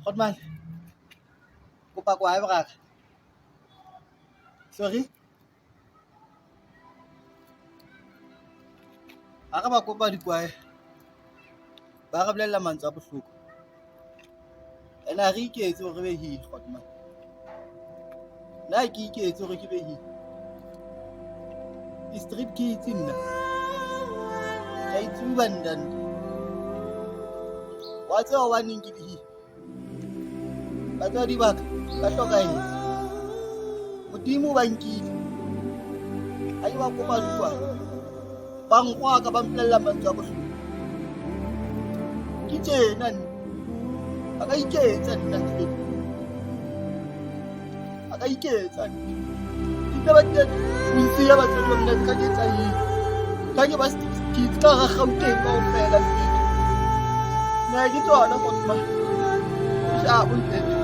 Hotman. Kopa kwae baka. Sorry. Aka ba kopa di kwae. Ba re bolella mantswe a bohloko. Ena re iketse hore be hi Hotman. Na ke iketse hore ke be hi. Street kids nna. Ka itsuba ndan. Wa tswa wa ning ke di. Batswadi ba ka ba hlokahetse. Modimo ba nkile. Ha ba kopa di kwae. Ba nkwa ka ba mpolella mantswe a bohloko. Ke tjena nna. Aka iketsa nna ke. Aka iketsa nna. Ke ba tla ntse ya batho ba nna ka ketsa yi. Ka ke ba stick ka ga Gauteng ka ofela. Na ke tsona Hotman. Ja, und